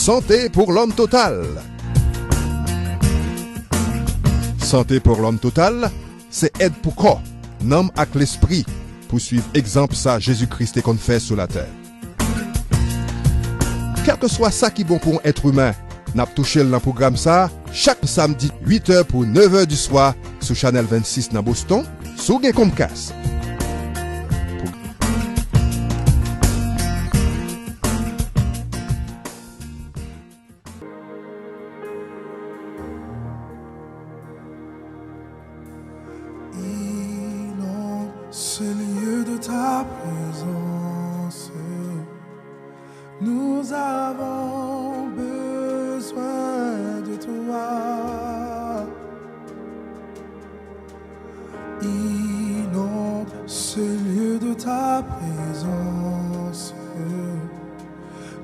Santé pour l'homme total. Santé pour l'homme total, c'est aide pour corps, l'âme avec l'esprit, pour suivre exemple ça Jésus-Christ qu'on fait sur la terre. Quel que soit ça qui est bon pour un être humain, n'a touché le programme ça chaque samedi 8h pour 9h du soir sur Channel 26 dans Boston, sous Gain Comcast. Inonde ce lieu de ta présence. Nous avons besoin de toi. Inonde ce lieu de ta présence.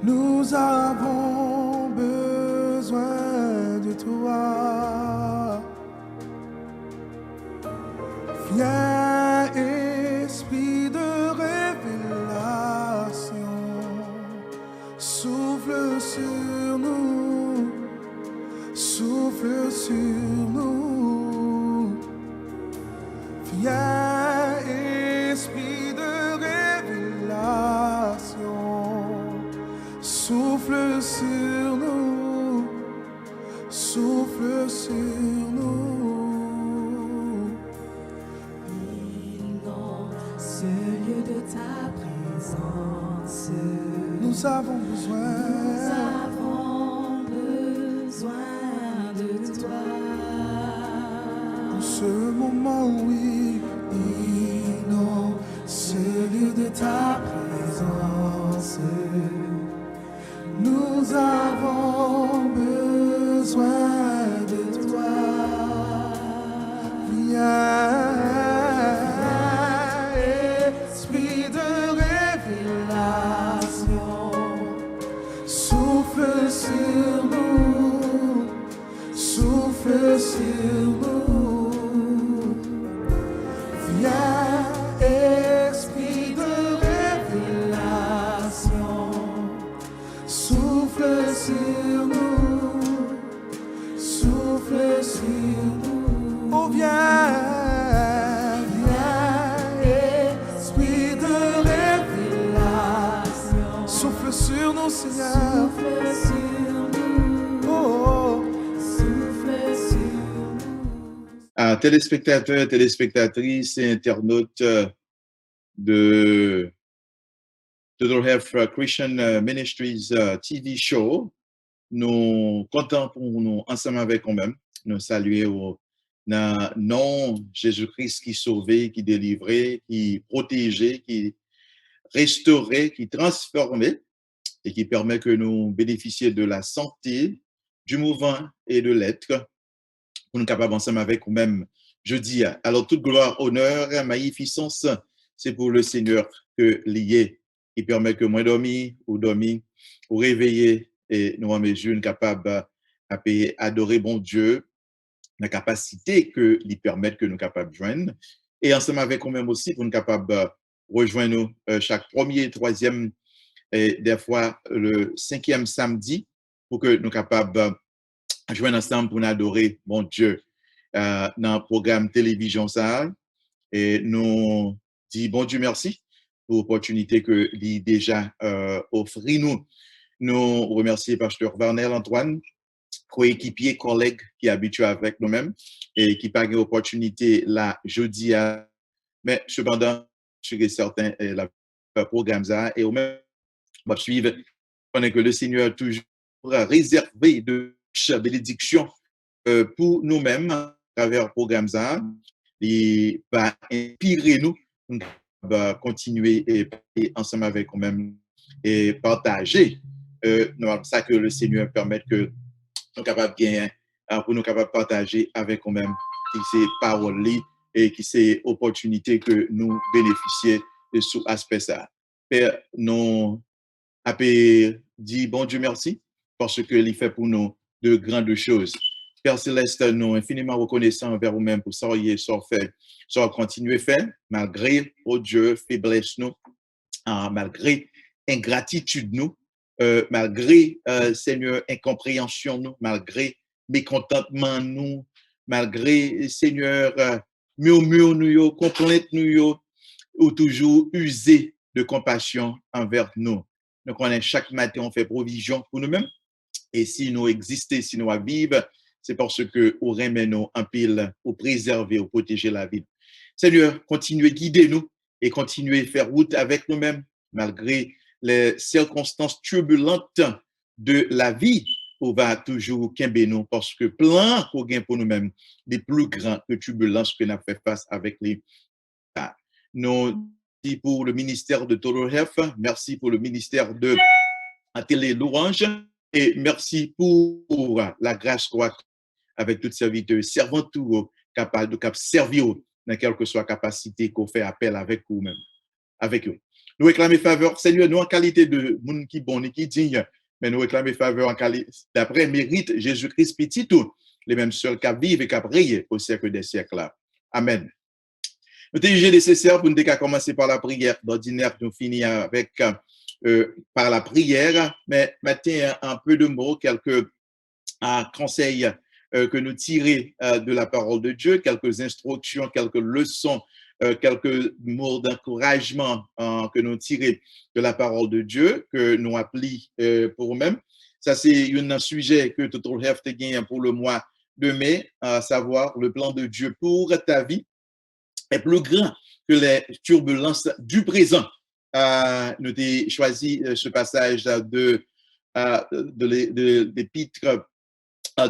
Nous avons besoin de toi. Viens, esprit de révélation, souffle sur nous, souffle sur nous. Viens, esprit de révélation, souffle sur nous, souffle sur nous. Ce lieu de ta présence, Nous avons besoin de toi. en ce moment, oui. Inonde ce lieu de ta présence. Nous avons besoin de toi. Viens, esprit de révélation, souffle sur nous, souffle sur nous. Viens, esprit de révélation, souffle sur nous, souffle sur nous. Oh, viens, viens, esprit de révélation, souffle sur nous, Seigneur. Souffle sur nous, Oh, souffle sur nous. Téléspectateurs, téléspectatrices et internautes de Total Health Christian Ministries TV show, nous comptons pour nous ensemble avec nous-mêmes, nous saluer au nom Jésus-Christ qui sauvait, qui délivrait, qui protégeait, qui restaurait, qui transformait et qui permet que nous bénéficions de la santé, du mouvement et de l'être pour nous capables ensemble avec nous-mêmes jeudi. Alors, toute gloire, honneur, magnificence, c'est pour le Seigneur que lié. Il permet que moi dormi ou réveiller et nous en mesure capables à payer, adorer bon Dieu, la capacité que lui permettre que nous capables de joindre. Et ensemble avec nous-mêmes aussi pour nous capables de rejoindre nous chaque premier, troisième et des fois le 5e samedi pour que nous capables de joindre ensemble pour nous adorer bon Dieu dans le programme télévision ça. Et nous dit bon Dieu merci pour l'opportunité que lui déjà offre nous. Nous remercions Pasteur Varnel Antoine, coéquipier, collègue qui est habitué avec nous-mêmes et qui n'a pas l'opportunité là jeudi. Mais cependant, je suis certain le programme ça et au même va suivre. On est que le Seigneur a toujours réservé de bénédictions pour nous-mêmes à travers le programme ça. Il va inspirer nous, on va continuer et ensemble avec nous-mêmes et partager ça que le Seigneur permet que nous capables gagner pour nous capables partager avec nous-mêmes qui ces paroles et qui ces opportunités que nous bénéficions sous aspect ça. Père, nous avons dit bon Dieu merci parce que il fait pour nous de grandes choses. Père Céleste, nous infiniment reconnaissants envers vous-même pour ça fait, ça continuer à faire, malgré, oh Dieu, faiblesse nous, malgré ingratitude nous, malgré, Seigneur, incompréhension, nous, malgré mécontentement, nous, malgré, Seigneur, murmure, nous, complainte, nous, ou toujours user de compassion envers nous. Donc, chaque matin, on fait provision pour nous-mêmes. Et si nous existons, si nous vivons, c'est parce que nous remenons en pile, pour préserver, pour protéger la vie. Seigneur, continuez à guider nous et continuez à faire route avec nous-mêmes, malgré les circonstances turbulentes de la vie. On va toujours quimber nous parce que plein qu'on gagne pour nous-mêmes, des plus grands que turbulences que nous avons fait face avec les. Nous, merci pour le ministère de Total Health, merci pour le ministère de la Télé Louange et merci pour la grâce quoi avec toutes serviteurs, servants tout capables de servir dans quelle que soit la capacité qu'on fait appel avec vous-même, avec eux. Nous réclamons faveur, Seigneur, nous en qualité de monde qui bon et qui digne, mais nous réclamons faveur en qualité d'après mérite Jésus-Christ petit tout, les mêmes seuls qui vivent et qui prient au siècle des siècles. Amen. Nous avons jugé nécessaire pour nous commencer par la prière. D'ordinaire, nous finissons avec par la prière, mais maintenant un peu de mots, quelques conseils que nous tirons de la parole de Dieu, quelques instructions, quelques leçons, quelques mots d'encouragement que nous tirons de la parole de Dieu, que nous appliquons pour nous-mêmes. Ça, c'est un sujet que Total Health gagne pour le mois de mai, à savoir le plan de Dieu pour ta vie est plus grand que les turbulences du présent. Nous avons choisi ce passage de l'épître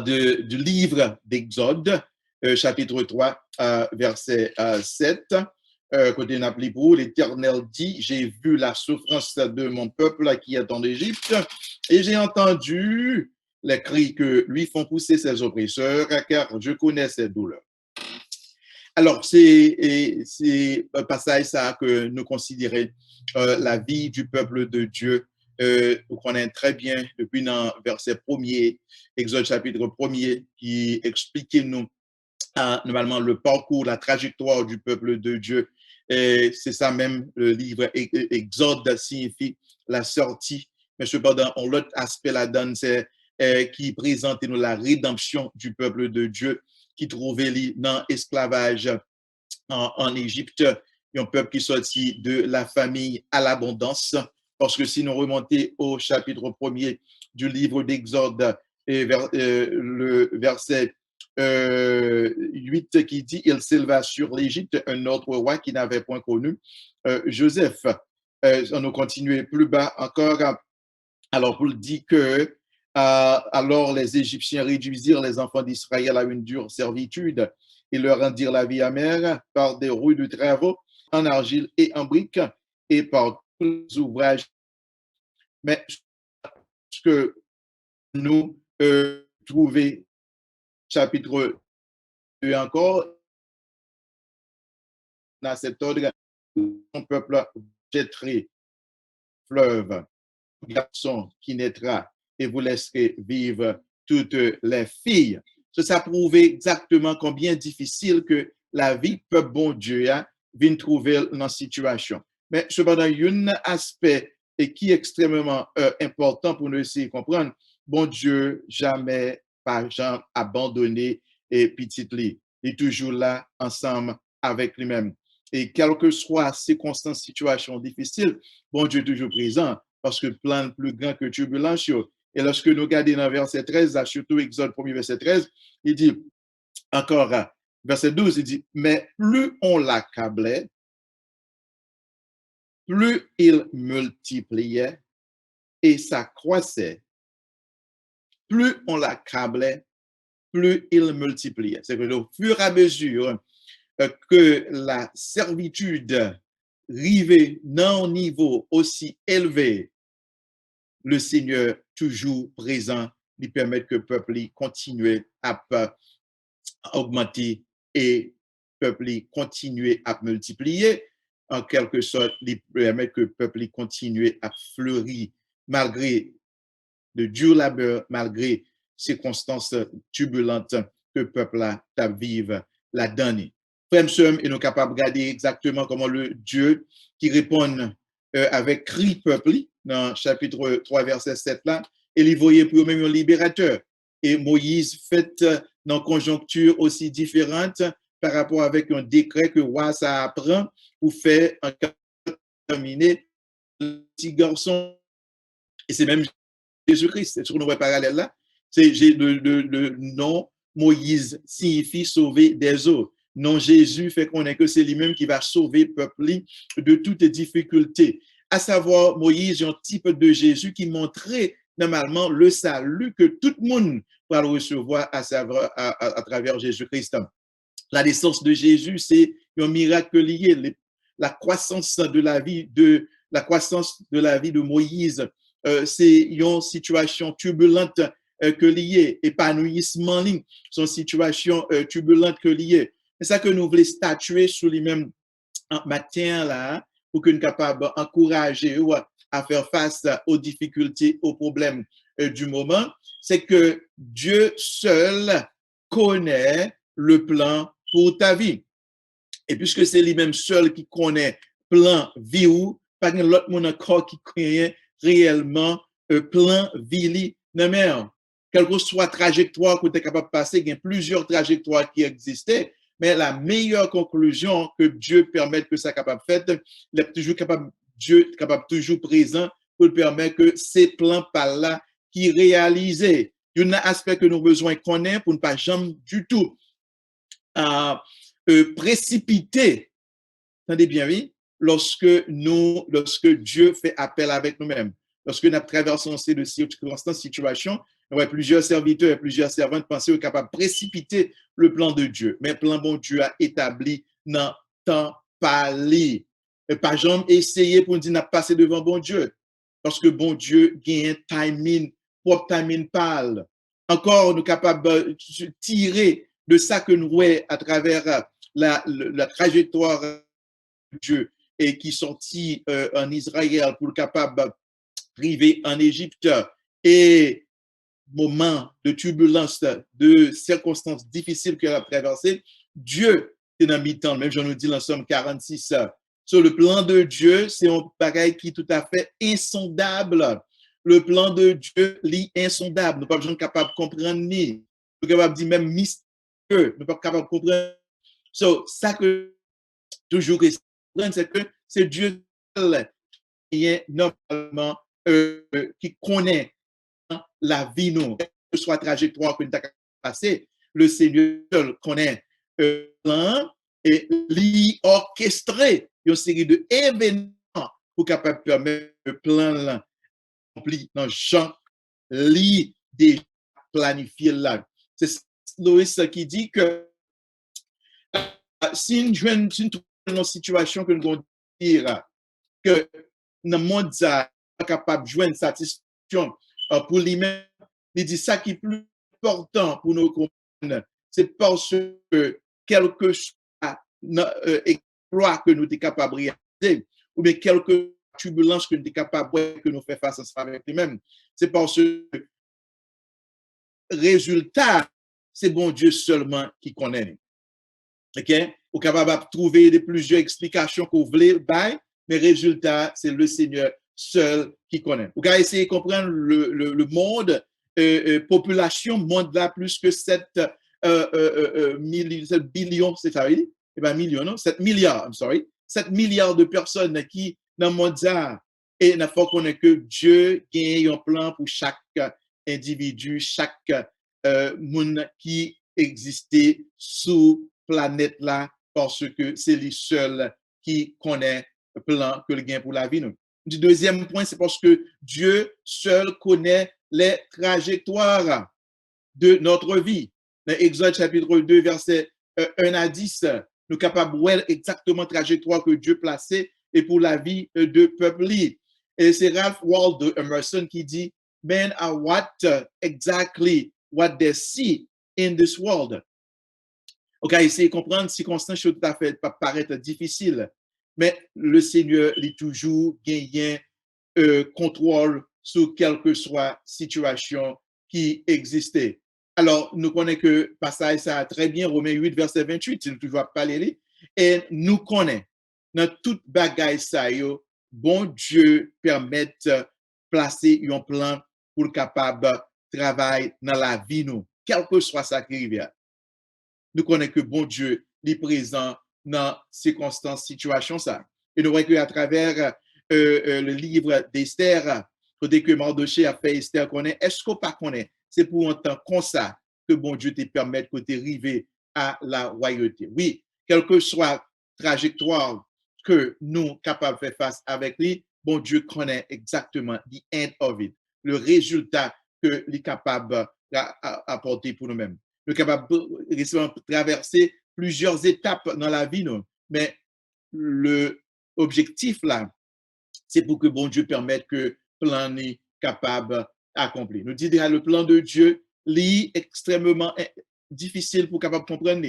du livre d'Exode, chapitre 3, verset 7. Côté n'appli pour l'Éternel dit, j'ai vu la souffrance de mon peuple qui est en Égypte et j'ai entendu les cris que lui font pousser ses oppresseurs, car je connais ses douleurs. Alors, c'est un passage ça que nous considérons la vie du peuple de Dieu. Nous connaissons très bien depuis dans verset 1er, Exode chapitre 1er, qui explique nous normalement le parcours, la trajectoire du peuple de Dieu. C'est ça même, le livre Exode signifie la sortie. Mais cependant, l'autre aspect là-dedans, c'est qui présente nous la rédemption du peuple de Dieu qui trouvait dans l'esclavage en Égypte, un peuple qui sortit de la famille à l'abondance. Parce que si nous remontons au chapitre 1er du livre d'Exode, le verset 8 qui dit « Il s'éleva sur l'Égypte un autre roi qui n'avait point connu Joseph ». On a continué plus bas encore. Alors, pour le dire que alors les Égyptiens réduisirent les enfants d'Israël à une dure servitude et leur rendirent la vie amère par des roues de travaux en argile et en briques et par tous les ouvrages. Mais ce que nous trouvons, chapitre 2 encore, dans cet ordre, mon peuple jetterait fleuve, garçon qui naîtra et vous laisserez vivre toutes les filles. Ça prouve exactement combien difficile que la vie peuple bon Dieu vient trouver dans cette situation. Mais cependant, il y a un aspect qui est extrêmement important pour nous essayer de comprendre. Bon Dieu, jamais, pas jamais abandonné et petit lit. Il est toujours là, ensemble avec lui-même. Et quelles que soient les circonstances, situations difficiles, bon Dieu est toujours présent parce que plein de plus grand que turbulence. Et lorsque nous regardons dans verset 13, surtout Exode 1er, verset 13, il dit encore, verset 12, il dit, mais plus on l'accablait, plus il multipliait et ça croissait. Plus on l'accablait, plus il multipliait. C'est que au fur et à mesure que la servitude arrivait dans un niveau aussi élevé, le Seigneur toujours présent, lui permet que le peuple continue à augmenter et le peuple continue à multiplier. En quelque sorte, lui permet que le peuple continue à fleurir malgré de dur labeur, malgré circonstances turbulentes que le peuple a vive la donne. Frères et sœurs, et nous sommes capables de regarder exactement comment le Dieu qui répond avec cri peuple, dans chapitre 3, verset 7 là, et il voyait pour eux-mêmes un libérateur. Et Moïse fait dans conjoncture aussi différente par rapport avec un décret que roi ça apprend pour faire un cas terminé le petit garçon. Et c'est même Jésus-Christ. C'est sur le parallèle là. C'est le nom Moïse signifie sauver des eaux. Non, Jésus fait qu'on est que c'est lui-même qui va sauver le peuple de toutes difficultés. À savoir, Moïse est un type de Jésus qui montrait normalement le salut que tout le monde va recevoir à travers Jésus-Christ. La naissance de Jésus, c'est un miracle lié. La croissance de la vie de Moïse, c'est une situation turbulente que liée, épanouissement ligne, son situation turbulente que liée. C'est ça que nous voulons statuer sur lui-même en matin là, pour que nous soyons capables d'encourager à faire face aux difficultés, aux problèmes du moment. C'est que Dieu seul connaît le plan pour ta vie. Et puisque c'est lui-même seul qui connaît plan vie ou, pas l'autre monde encore qui connaît réellement plan vie non mais quelle que soit trajectoire que tu es capable de passer, il y a plusieurs trajectoires qui existaient, mais la meilleure conclusion que Dieu permette que ça soit capable de faire, Dieu est capable toujours présent pour permettre que ces plans par là qui réalisent. Il y a un aspect que nous avons besoin de connaître pour ne pas jamais du tout précipiter. Entendez bien, oui? Lorsque Dieu fait appel avec nous-mêmes, lorsque nous traversons ces circonstances, situations, plusieurs serviteurs et plusieurs servantes pensaient capables de précipiter le plan de Dieu. Mais le plan bon Dieu a établi dans temps parlé. Et pas jamais essayer pour dire n'a passer devant bon Dieu. Parce que bon Dieu gagne timing, propre timing parle. Encore, nous sommes capables de tirer de ça que nous voyons à travers la trajectoire de Dieu et qui sortit en Israël pour le capable d'arriver en Égypte et moment de turbulence, de circonstances difficiles qu'elle a traversées, Dieu est dans mi-temps, même je nous dis dans Somme 46. Sur le plan de Dieu, c'est un pareil qui est tout à fait insondable. Le plan de Dieu est insondable. Nous ne sommes pas capables de comprendre ni. Nous sommes capables de dire même mystérieux. Nous ne sommes pas capables de comprendre. Ça que toujours c'est que c'est Dieu qui est normalement qui connaît la vie nous, que ce soit trajectoire que nous avons passé, le Seigneur seul connaît le plan et l'y orchestrer une série d'événements pour capable de permettre le plan accompli dans Jean lit déjà planifié là. C'est Louis qui dit que si nous sommes dans une situation que nous allons dire que dans le monde est capable de joindre satisfaction pour lui-même, il dit ça qui est plus important pour nous comprendre, c'est parce que quelque chose exploit que nous sommes capables de réaliser, ou bien quelques turbulences que nous sommes capables de nous faire face à avec lui-même, c'est parce que résultat, c'est bon Dieu seulement qui connaît. OK? Vous êtes capable de trouver plusieurs explications que vous voulez, mais résultat, c'est le Seigneur seul qui connaît. Vous allez essayer de comprendre le monde, population, monde là, plus que 7 billions, c'est ça, oui? Eh bien, millions, non? 7 milliards, 7 milliards de personnes qui, dans le monde, et il faut qu'on ait que Dieu gagne un plan pour chaque individu, chaque monde qui existait sous planète là, parce que c'est lui seul qui connaît le plan que le gain pour la vie. Nous. Du deuxième point, c'est parce que Dieu seul connaît les trajectoires de notre vie. Dans Exode chapitre 2, verset 1 à 10, nous sommes capables de voir exactement la trajectoire que Dieu plaçait et pour la vie de peuple. Et c'est Ralph Waldo Emerson qui dit, men are exactly what they see in this world. OK, essayer de comprendre ces circonstances tout à fait paraître difficiles, mais le Seigneur est toujours gagné contrôle sur quelle que soit la situation qui existait. Alors, nous connaissons que passage ça très bien, Romains 8, verset 28, nous toujours parler, et nous connaissons dans toute bagaille ça, bon Dieu permette placer un plan pour le capable travailler dans la vie nous, quel que soit ça qui arrive. Nous connaissons que bon Dieu est présent dans circonstances, situations ça. Et nous voyons qu'à travers le livre d'Esther, côté que Mardoché a fait Esther connaît, est-ce qu'on pas connaît? C'est pour un temps comme ça que bon Dieu te permette que tu arrives à la royauté. Oui, quelle que soit trajectoire que nous capables de faire face avec lui, bon Dieu connaît exactement the end of it, le résultat que les capable d'apporter pour nous-mêmes. Nous sommes capables de traverser plusieurs étapes dans la vie, nous. Mais l'objectif là, c'est pour que bon Dieu permette que le plan est capable d'accomplir. Nous disons déjà le plan de Dieu est extrêmement difficile pour capable comprendre.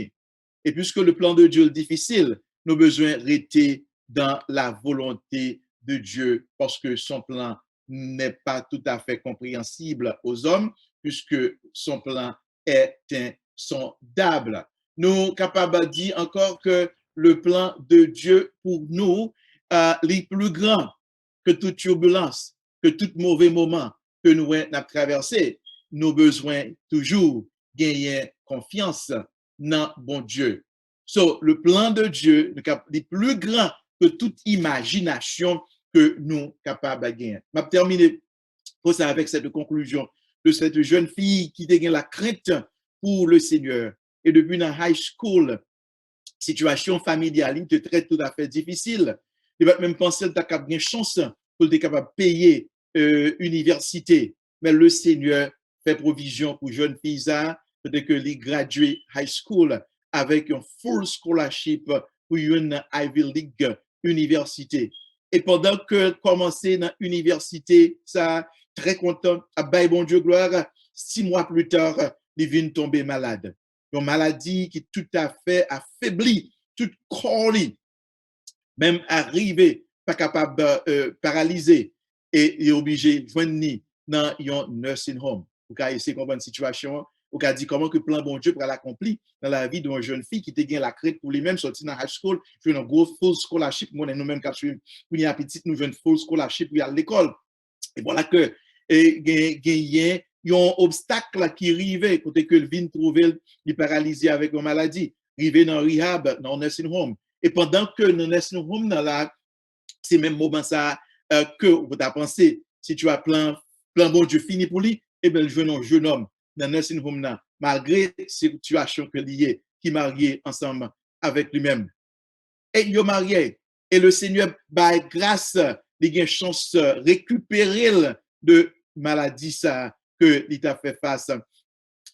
Et puisque le plan de Dieu est difficile, nous avons besoin de rester dans la volonté de Dieu parce que son plan n'est pas tout à fait compréhensible aux hommes puisque son plan est insondable. Nous sommes capables de dire encore que le plan de Dieu pour nous est plus grand que toute turbulence, que tout mauvais moment que nous avons traversé. Nous avons besoin toujours gagner confiance dans bon Dieu. So, le plan de Dieu est plus grand que toute imagination que nous sommes capables de gagner. Je vais terminer pour ça avec cette conclusion de cette jeune fille qui a la crainte pour le Seigneur. Et depuis dans high school, situation familiale était très tout à fait difficile. Il va même penser que tu as une chance pour être capable de payer université. Mais le Seigneur fait provision pour jeune fille peut-être que les gradués high school avec un full scholarship pour une Ivy League université. Et pendant que commencer dans l'université, ça très content, à bon Dieu gloire, 6 mois plus tard, il vient tomber malade. Une maladie qui tout à fait affaiblit, tout corps, même arrivé, pas capable de paralyser et il est obligé de joindre dans un nursing home. Vous pouvez essayer de comprendre une situation. Vous pouvez dire comment que plan bon Dieu pour l'accomplir dans la vie d'une jeune fille qui te gagne la crête pour lui-même, sortir dans high school, jouer un gros full scholarship. Moi, nous-mêmes, quand nous y a petite, nous jouons full scholarship pour aller à l'école. Et voilà que il y a un obstacle qui arrive, côté que le vin trouvé, il paralysé avec une maladie, arrivé dans rehab, dans un nursing home. Et pendant que dans le nursing home, c'est même moment ça que vous avez pensé, si tu as plan bon Dieu fini pour lui, et bien, je veux un jeune homme dans le nursing home, malgré la situation que lié, qui est marié ensemble avec lui-même. Et il est marié. Et le Seigneur, by grâce, il a une chance de récupérer de maladie ça que il a fait face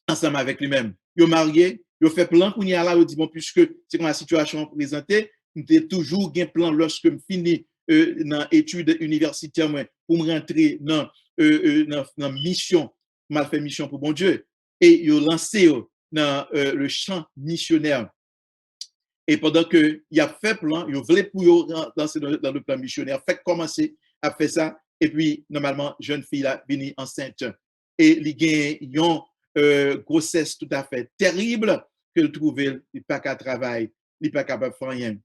ensemble avec lui-même. Il est marié, il a fait plan pour y aller, il dit bon, puisque c'est comme la situation présentée, il a toujours un plan lorsque je finis dans l'étude universitaire pour me rentrer dans mission, mal fait mission pour bon Dieu. Et il a lancé dans le champ missionnaire. Et pendant qu'il a fait plan, il voulait pour lancer dans le plan missionnaire, fait commencer à faire ça. Et puis, normalement, jeune fille là, venue enceinte. Et il y a une grossesse tout à fait terrible qu'elle trouvait, il n'est pas qu'à travailler, il n'est pas capable de faire rien.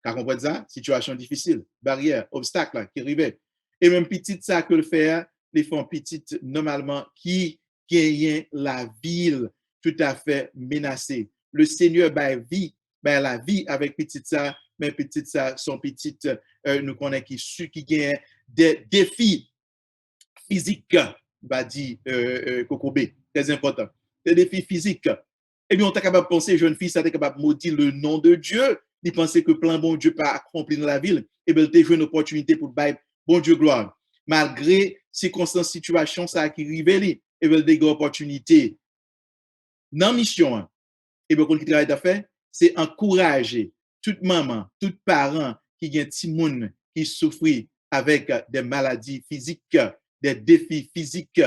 Car on voit ça, situation difficile, barrière, obstacle là, qui arrivait. Et même petite ça que le fait, les femmes petites, normalement, qui gagnent la ville tout à fait menacée. Le Seigneur vie, la vie avec petite ça, mais petite ça, son petite, nous connaissons qui gagnent des défis physiques, va dire Kokobé, très important. Des défis physiques. Et bien, on est capable de penser, jeune fille, ça est capable de maudire le nom de Dieu. Il pensait que plan bon Dieu pas accompli dans la ville. Et bien, il a joué une opportunité pour le bon Dieu gloire. Malgré circonstances, situations, ça qui arrive, et bien, il a une opportunité. Dans la mission, et bien, ce qu'il travaille à faire, c'est encourager toute maman, tout parent qui a un petit monde qui souffre avec des maladies physiques, des défis physiques,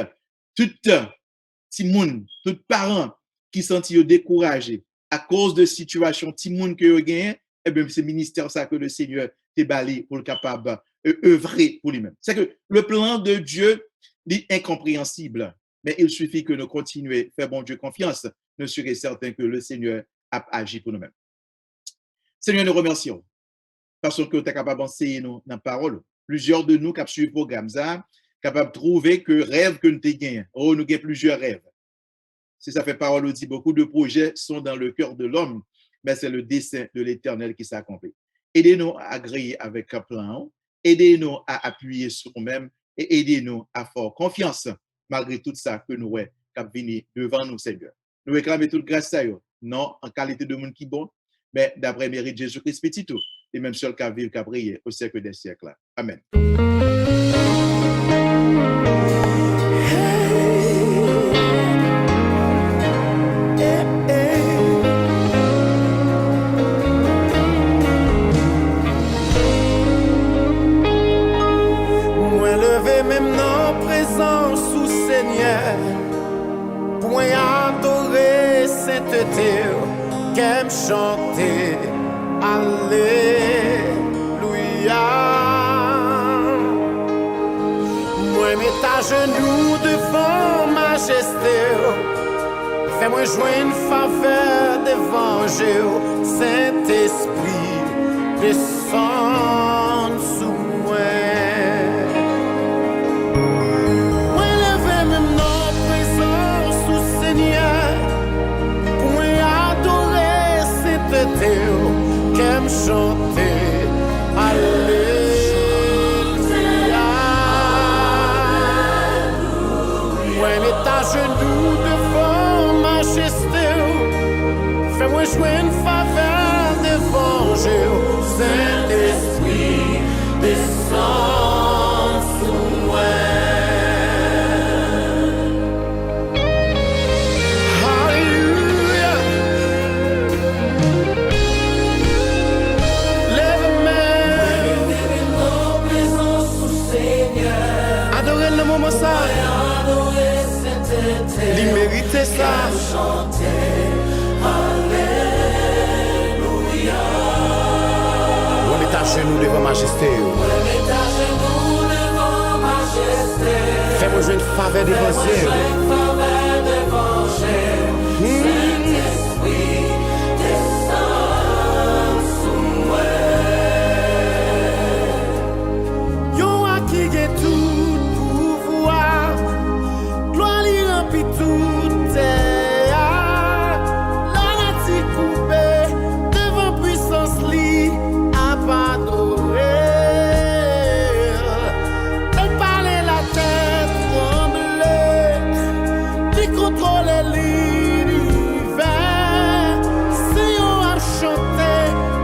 tout petit monde, tout parent qui sentit découragé à cause de situation petit monde que vous gagnez, et bien c'est ministère ça que le Seigneur t'est balé pour le capable œuvrer pour lui-même. C'est que le plan de Dieu est incompréhensible, mais il suffit que nous continuions à faire bon Dieu confiance, nous serons certains que le Seigneur a agi pour nous-mêmes. Seigneur, nous remercions parce que tu es capable d'enseigner nous dans la parole. Plusieurs de nous qui ont suivi le programme, capable de trouver que rêve que nous avons gagné. Oh, nous avons plusieurs rêves. Si ça fait parole, dit beaucoup de projets sont dans le cœur de l'homme, mais c'est le dessein de l'Éternel qui s'accomplit. Aidez-nous à agréer avec un plan, aidez-nous à appuyer sur nous-mêmes et aidez-nous à faire confiance malgré tout ça que nous avons venir devant nous, Seigneur. Nous réclamons toute grâce à eux, non en qualité de monde qui bon, mais d'après mérite Jésus-Christ petit tout, et même seul qu'à vivre, qu'à prier au siècle des siècles. Amen. Moi levé même dans présence sous Seigneur, point adorer sainteté, qu'aime chanter Alléluia. Moi mets à genoux devant majesté, fais-moi jouer une faveur d'évangile, Saint-Esprit descend sous moi. Moi levé même dans présence sous Seigneur, point adorer sainteté, qu'aime chanter Alléluia. Moi mets à genoux devant majesté, fais-moi jouer une faveur d'évangile, Saint-Esprit descend sous moi. Alléluia. Lève-moi, adorez le moment ça. Il mérite ça. On est à genoux devant majesté. Fais-moi jouer une faveur d'évangile. Yo a qui gagne tout pouvoir, gloire li remplit toute terre. La nature coupée devant puissance li a pas adoré. Elle parlait la tête tremblée, qui contrôle l'univers. Si on a chanté,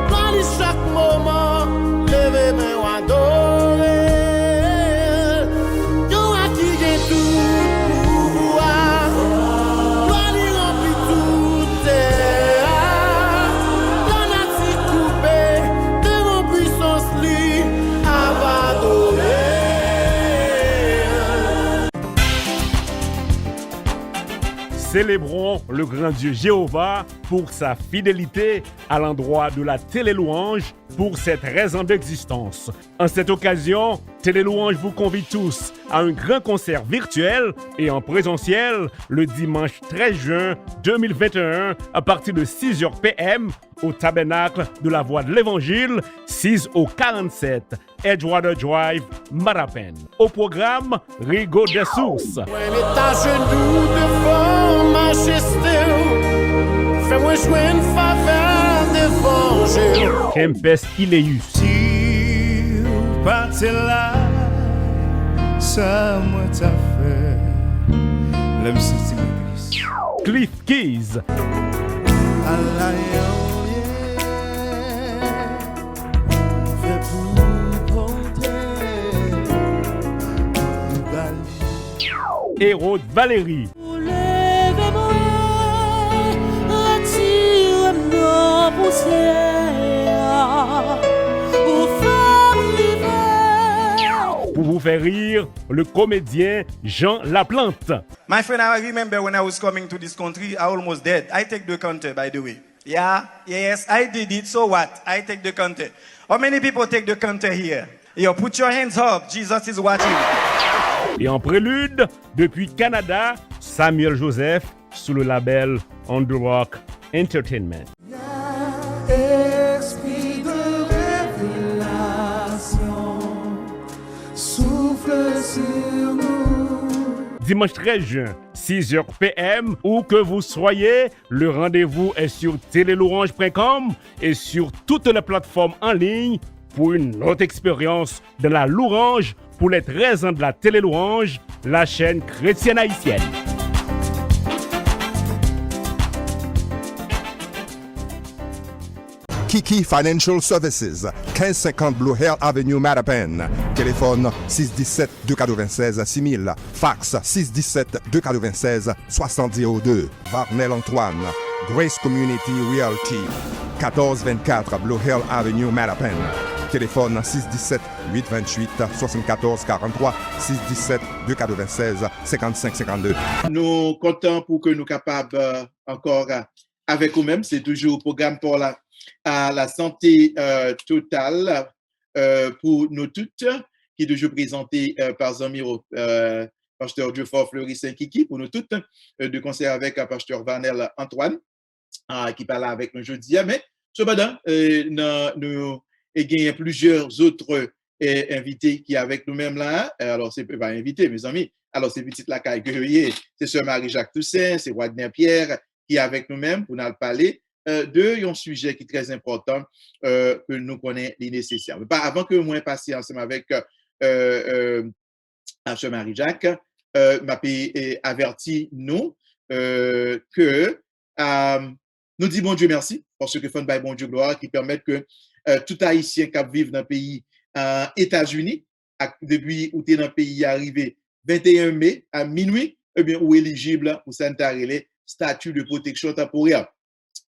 gloire li chaque moment, levez main ou adorer. Yo a qui gagne tout pouvoir, gloire li remplit toute terre. La nature coupée, devant puissance li a adoré. Célébrons le grand Dieu Jéhovah pour sa fidélité à l'endroit de la Télélouange pour cette raison d'existence. En cette occasion, Télélouange vous convie tous à un grand concert virtuel et en présentiel le dimanche 13 juin 2021 à partir de 6h PM au tabernacle de la Voix de l'Évangile, 6 au 47 Edgewater Drive, Marapen. Au programme, Rigo des Sources. Moi mets à genoux devant majesté, fais-moi jouer une faveur d'évangile. Kempes Ileus. Si ou partais là, ça moi t'a fait, l'homme c'est triste. Cliff Keys. Hérode Valérie. Lève-moi, retire-moi poussière, pour faire l'hiver. Pour vous faire rire, le comédien Jean Laplante. My friend, I remember when I was coming to this country, I almost dead. I take the counter, by the way. Yeah, yes, I did it. So what? I take the counter. How many people take the counter here? Yo, put your hands up. Jesus is watching. Et en prélude, depuis Canada, Samuel Joseph sous le label On The Rock Entertainment. Esprit de révélation, souffle sur dimanche 13 juin, 6h PM, où que vous soyez, le rendez-vous est sur télélouange.com et sur toutes les plateformes en ligne pour une autre expérience de la louange pour les 13 ans de la Télélouange, la chaîne chrétienne haïtienne. Kiki Financial Services, 1550 Blue Hill Avenue, Mattapan. Téléphone 617-296-6000. Fax 617-296-6002. Varnel Antoine. Grace Community Realty, 1424 Blue Hill Avenue, Mattapan. Téléphone 617-828-7443. 617-296-5552. Nous comptons pour que nous capables encore avec vous-même. C'est toujours le programme pour la santé totale pour nous toutes, qui est toujours présenté par Zamiro, pasteur Geoffroy Fleury Saint-Kiki, pour nous toutes, de concert avec pasteur Vanel Antoine, qui parle avec nous aujourd'hui. Mais cependant, nous avons plusieurs autres invités qui sont avec nous-mêmes là. Alors, c'est pas invité, mes amis. Alors, c'est petite la caille que c'est Sœur Marie-Jacques Toussaint, c'est Wagner Pierre qui est avec nous-mêmes pour nous parler de un sujet qui est très important que nous connaissons les nécessaires. Mais avant que moi passer ensemble avec Sœur Marie-Jacques, m'a averti nous que nous disons bon Dieu merci parce que font bon Dieu gloire qui permettent que tout Haïtien qui vit dans le pays États-Unis depuis où tu es dans le pays arrivé 21 mai à minuit, eh bien ou éligible pour s'intéresser statut de protection temporaire.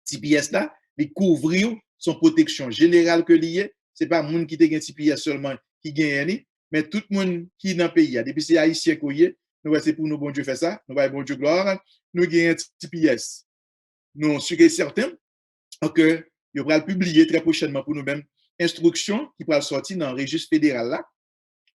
TPS là, les couvrir son protection générale que lié, c'est pas monde qui te gagne TPS seulement qui gagne, mais tout le monde qui dans le pays, depuis c'est haïtien koyé, nous c'est pour nous bon Dieu faire ça, nous va bon Dieu gloire, nous gagne TPS. Nous sommes certains que il va le publier très prochainement pour nous-mêmes instruction qui va sortir dans le registre fédéral là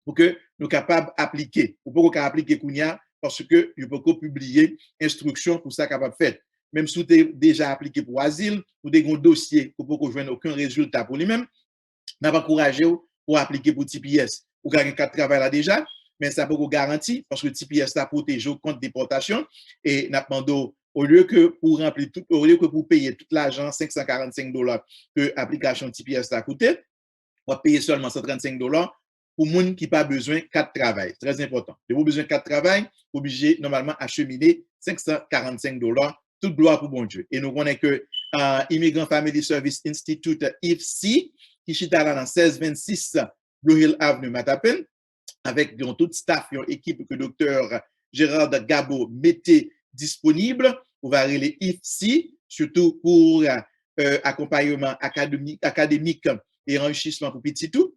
pour que nous capables d'appliquer, pour qu'on appliquer kounya parce que il peut publier instruction pour ça capable faire. Même si tu es déjà appliqué pour asile, ou des gros dossiers pour ne joindre aucun résultat pour lui-même, n'a pas encouragé pour appliquer pour TPS. Ou gagner 4 travail là déjà, mais ça peut vous garantir parce que TPS là protège contre déportation et n'a demandé au lieu que pour remplir tout, au lieu que pour payer tout l'argent $545 que l'application TPS a coûté, on va payer seulement $135 pour monde qui pas besoin 4 travail. Très important. Si vous avez besoin 4 travail, vous obligé normalement acheminer $545. Toute gloire pour bon Dieu. Et nous connaissons que Immigrant Family Service Institute, IFC, qui est dans 1626 Blue Hill Avenue, Mattapan, avec tout staff, une équipe que Dr. Gérard Gabo mettait disponible pour varier les IFC, surtout pour accompagnement académique et enrichissement pour petit tout.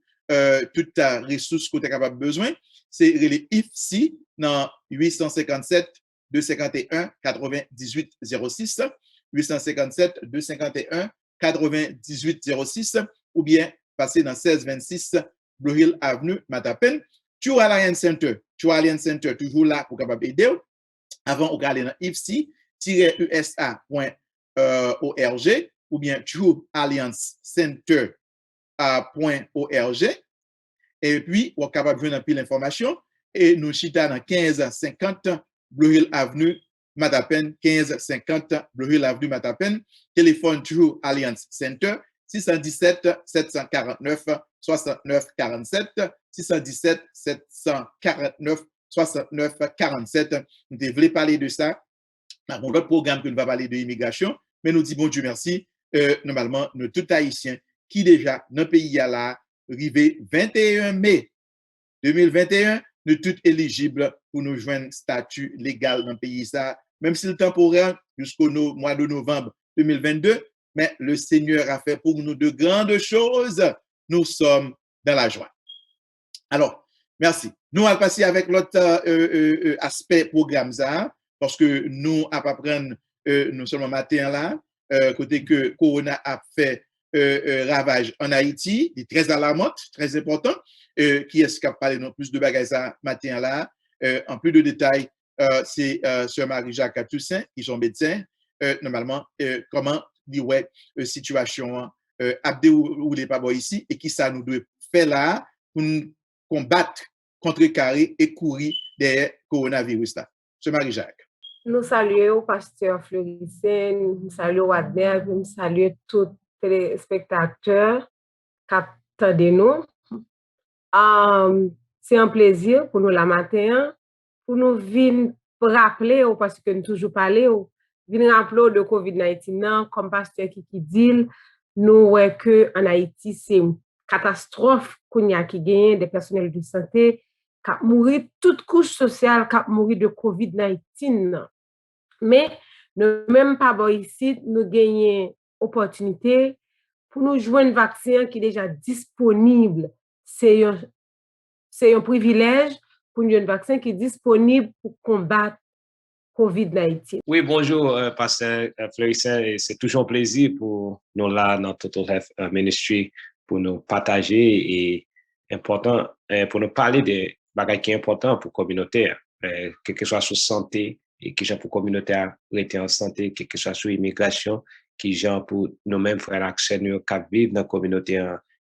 Toute ressource que tu as capable besoin, c'est les IFC dans 857 251 98 06 857 251 98 06 ou bien passer dans 1626 Blue Hill Avenue, Mattapan. True Alliance Center, toujours là pour capable aider. Avant, on aller dans ifc-usa.org ou bien True Alliance Center.org. Et puis, on est capable de jouer un pile d'informations et nous chita dans 1550 Blue Hill Avenue, Mattapan, 1550 Blue Hill Avenue, Mattapan. Téléphone True Alliance Center, 617 749 69 47, 617 749 69 47. Nous devons parler de ça. Dans notre programme que nous va parler de l'immigration, mais nous disons bon Dieu merci. Normalement, nous tous Haïtiens qui déjà dans le pays à la arrivé 21 mai 2021, nous tous éligibles pour nous joindre statut légal dans le pays ça, même si le temporaire jusqu'au mois de novembre 2022, mais le Seigneur a fait pour nous de grandes choses. Nous sommes dans la joie. Alors, merci. Nous allons passer avec l'autre aspect programme ça, parce que nous allons apprendre nous seulement matin là, côté que Corona a fait ravage en Haïti, il est très alarmant, très important. Qui est-ce qui a parlé non plus de bagages ça matin là? En plus de détails, c'est Sœur Marie-Jacques Toussaint, qui sont médecins. Normalement, comment dit ouais situation abdé ou les pas ici et qui ça nous doit faire là pour combattre, contrecarrer et courir derrière coronavirus là. M. Marie-Jacques. Nous saluons pasteur Floricen, nous saluons Wadner, nous saluons tous les spectateurs qui attendent nous. C'est un plaisir pour nous la matin, pour nous venir rappeler, parce que nous toujours parlé, venir rappeler de COVID-19, comme pasteur qui dit, nous voyons que en Haïti, c'est une catastrophe qu'on y a qui gagne des personnels de santé, qui ont mouru, toute couche sociale qui ont mouru de COVID-19. Mais nous même pas bon ici, nous gagnons opportunité pour nous joindre un vaccin qui est déjà disponible. C'est un privilège pour nous joindre un vaccin qui est disponible pour combattre COVID-19. Oui, bonjour, pasteur Floricen. C'est toujours un plaisir pour nous là dans Total Health Ministry pour nous partager et important pour nous parler des bagages qui sont importants pour la communauté, quel que soit sur santé et qui sont pour la communauté rester en santé, quel que soit sur l'immigration, qui sont pour nous-mêmes frères accès nous qui vivent dans la communauté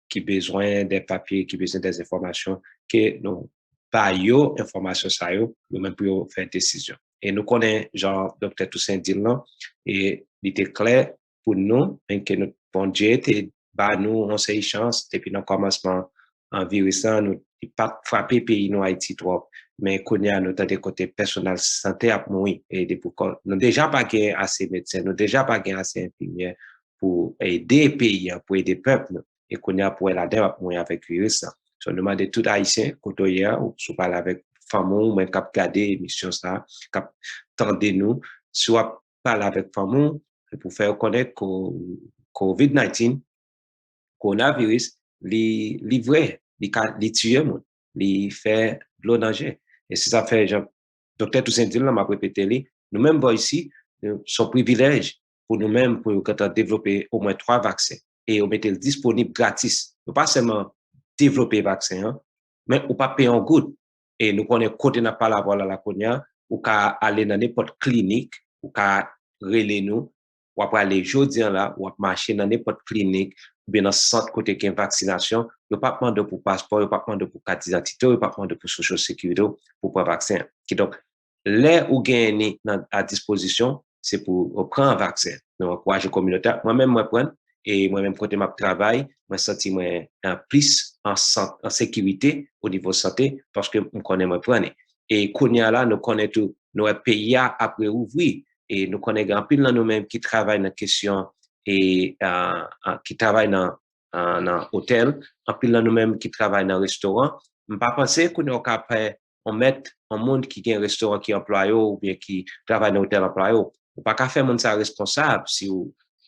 qui besoin des papiers, qui besoin des informations, que nous pas yo information ça yo, nous-mêmes pour faire décision. Et nous connaissons genre Dr. Toussaint Dilan et il était clair pour nous que notre bon Dieu était bah nous on s'est chance depuis le commencement en virus nous pas frapper pays nous Haïti trop mais qu'on y a notre des côté personnel santé à mourir et des pour nous déjà pas gagné assez médecins nous déjà pas gagné assez infirmières pour aider pays pour aider peuple et qu'on y a pour la à mourir avec virus so nous demande tout haïtien côté ou sous parler avec famille ou même cap garder émission ça cap tendez nous soit parler avec famille pour faire connaître que COVID-19 coronavirus li vrai li tuer monde li fait de danger et c'est ça fait docteur Toussaint Dilan m'a répété li nous même ici son privilège pour nous même pour développer au moins 3 vaccins et on mettre disponible gratis pas seulement développer vaccin mais ou pas payer en goutte et nous connaissons côté n'a pas la voilà la konya ou ka aller dans n'importe clinique ou ka relé nous ou après aller jodi là ou marcher dans n'importe clinique ou bien dans centre côté qui vaccination il pas demander pour passeport il pas demander pour carte d'identité il pas demander pour social sécurité pour prendre vaccin qui donc les ou gagner à disposition c'est pour prendre un vaccin donc encourager communautaire moi-même moi prendre et moi-même côté ma travail moi senti moi plus en sécurité au niveau santé parce que on connaît moi prendre et konya là nous connaît tout nos pays après ouvrir et nous connaît grand pile nous même qui travaille dans question et qui travaille dans hôtel en pile nous même qui travaille dans restaurant on pas penser qu'on est capable on met un monde qui gagne restaurant qui employé ou bien qui travaille dans hôtel employé ou pas qu'à faire monde ça responsable si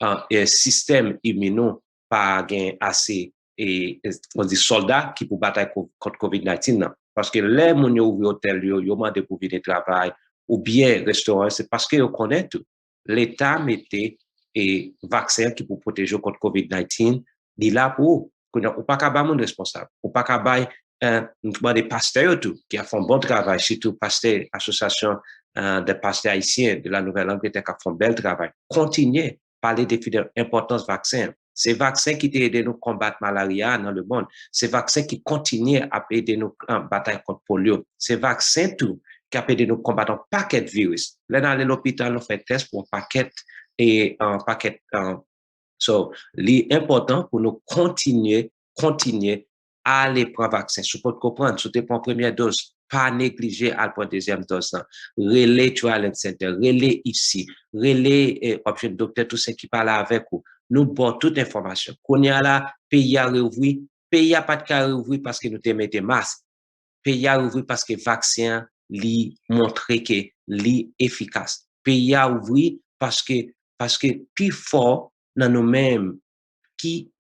un système immuno pas gain assez et on dit soldats qui pour batailler contre COVID-19 parce que les moun yo ouvrir hôtel yo demande pour venir travail ou bien restaurant c'est parce que on connaît tout l'état mettait et vaccin qui pour protéger contre COVID-19 il là pour qu'on pas qu'à ba monde responsable ou pas qu'à ba des pasteurs tout qui a fait un bon travail surtout pasteur association des pasteurs haïtiens de la Nouvelle-Angleterre qui a fait un bel travail continuer parler des importance vaccin. C'est vaccin qui aide nous combattre malaria dans le monde. C'est vaccin qui continue à aider nous en bataille contre polio. C'est vaccin tout qui a aidé nous combattre un paquet de virus. Là dans l'hôpital on fait test pour un paquet et un paquet so l'important pour nous continuer à aller prendre vaccin. Je peux comprendre, si tu prends première dose, pas négliger à prendre deuxième dose. Relais Trial Center, relais ici, relais option docteur tout ce qui parle avec vous. Nous bon toute information. Qu'on y a là, pays a rouvri, pays a pas de cas rouvri parce que nous te mettez masque. Pays a rouvri parce que vaccin li montre que li efficace. Pays a rouvri parce que plus fort dans nous-mêmes qui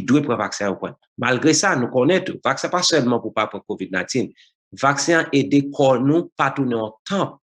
doit prendre vaccin au point. Malgré ça, nous connaissons tout. Vaccin pas seulement pour pas prendre COVID-19. Vaccin aide corps nous pas tourner en temps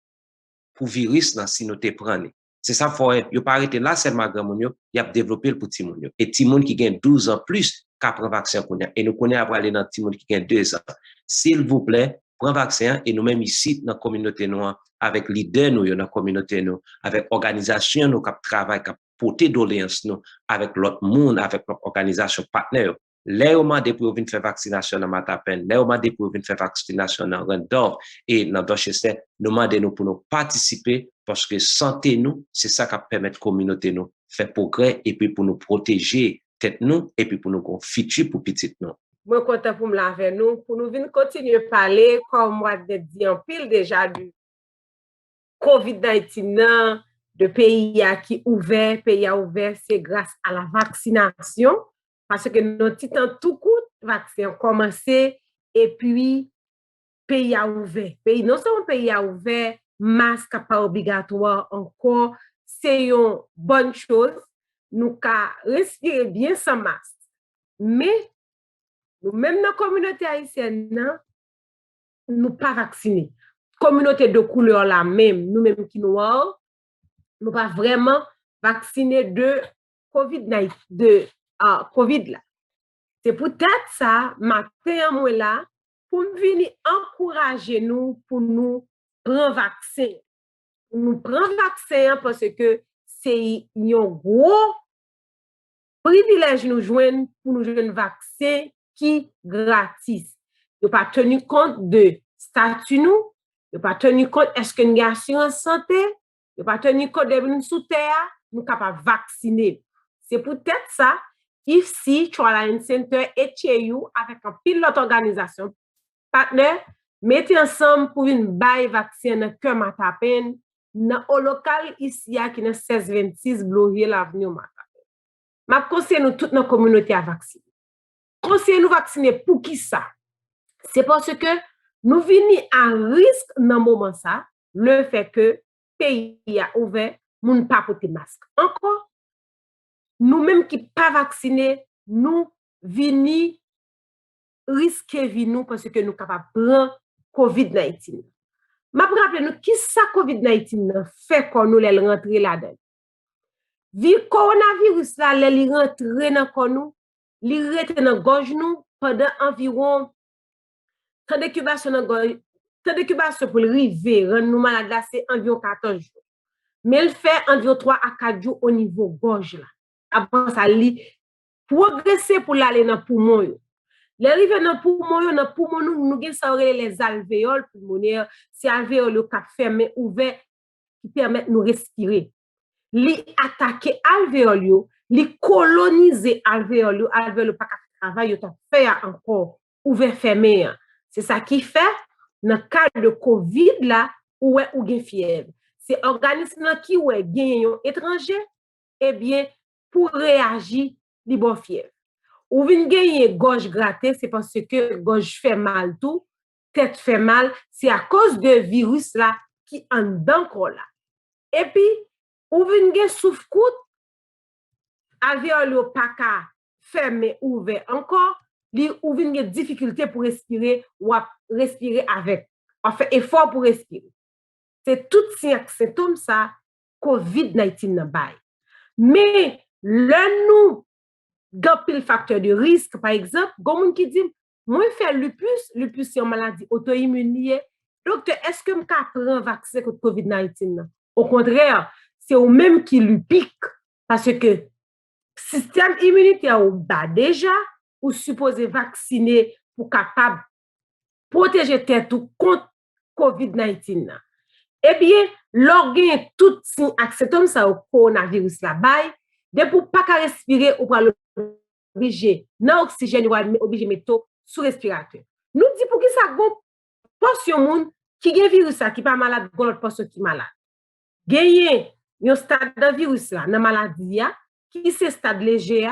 pour virus là si nous te prenons. C'est ça faut yo pas arrêter là seulement grand moun yo, y a développer le pour petit moun yo. Et petit moun qui gagne 12 ans plus qu'a prendre vaccin connait et nous connaît après aller dans petit moun qui gagne 2 ans. S'il vous plaît, prends vaccin et nous même ici dans la communauté noire avec leader nous dans la communauté nous avec organisation nous qui travaille qui porter doléance nous avec l'autre monde avec l'organisation partenaire les au demandé pour venir faire vaccination dans Matapen, les au demandé pour venir faire vaccination dans Randolph et dans Dorchester, nous demandons pour nous participer parce que santé nous, c'est ça qui permet la communauté nous faire progrès et puis pour nous protéger tête nous et puis pour nous qu'on futur pour petite nous. Moi content pour me laver nous pour nous venir continuer à parler comme moi dit en pile déjà du COVID-19 de pays qui ouvert, pays a ouvert, c'est grâce à la vaccination parce que nos titans tout court vaccin commencé et puis pays a ouvert. Pays non seulement pays a ouvert, masque pas obligatoire encore, c'est une bonne chose. Nous ka respirer bien sans masque. Mais nous même dans la communauté haïtienne, nous pas vaccinés. Communauté de couleur la même, nous même qui noirs, nous pas vraiment vaccinés de COVID-19, de COVID là. C'est peut-être ça, matin moi là, pour venir encourager nous pour nous prendre vaccin. Nous prendre vaccin parce que c'est un gros privilège nous joindre pour nous joindre vaccin qui gratis. Nous pas tenu compte de statut nous, nous pas tenu compte est-ce que nous avons assurance santé, nous pas tenu compte de nous sous terre, nous capable vacciner. C'est peut-être ça ici Shoreline Center et TU avec un pilote organisation partenaire mettez ensemble pour une bail vaccin dans cœur Matapen dans au local ici qui est 1626 Blorier l'avenue Matapen. M'a conseille nous toute notre communauté à vacciner. Conseille nous vacciner pour qui ça? C'est parce que nous venons à risque dans moment ça, le fait que pays a ouvert, moun pas porter masque. Encore nous même qui pas vaccinés, nous venons risquer vie nous parce que nous capable prendre COVID-19. M'a rappelé nous qui ça COVID-19 fait quand nous les rentrer là-dedans. Vi coronavirus là les rentrer dans corps nous, li rete dans gorge nous pendant environ temps d'incubation dans gorge, temps d'incubation pour river rendre nous malade là c'est environ 14 jours. Mais il fait environ 3 à 4 jours au niveau gorge là. Après ça li progresser pour aller dans poumon yo. L'arrivée dans poumon nous gen ça les alvéoles pulmonaires, c'est alvéoles qui fermé ouvert qui permettent nous respirer. Li attaquer alvéoles yo, li coloniser alvéoles pas travail yo ta fait encore ouvert fermé. C'est ça qui fait dans cas de Covid là ou gen fièvre. C'est organisme qui gen yon étranger eh bien pour réagir li bon fièvre. Ou vin gagner gorge grattée, c'est parce que gorge fait mal tout, tête fait mal, c'est à cause de virus là qui en dedans corps là. Et puis ou vin gagner souffle-coute, alvéole pas ka fermé ouvert encore, li ou vin gagner difficulté pour respirer ou respirer avec. On fait effort pour respirer. C'est tout ces symptômes ça COVID-19 nan bay. Mais le nous pile facteur de risque, par exemple, comme qui dit, moi faire lupus c'est une maladie auto-immune. Docteur, est-ce que je prends vaccin contre COVID-19? Au contraire, c'est au même qui lui pique parce que système immunitaire ou bas déjà ou supposé vacciner pour capable protéger tête contre COVID-19. Eh bien, l'organe tout signe acceptom ça au coronavirus la bail, de pour pas respirer ou pas obligé non oxygène ou obligé mettre sous respirateur. Nous dit pour qui ça gon portion moun qui gen virus ça qui pas malade gon l'autre portion qui malade. Gagné un stade de virus là dans maladie qui c'est stade léger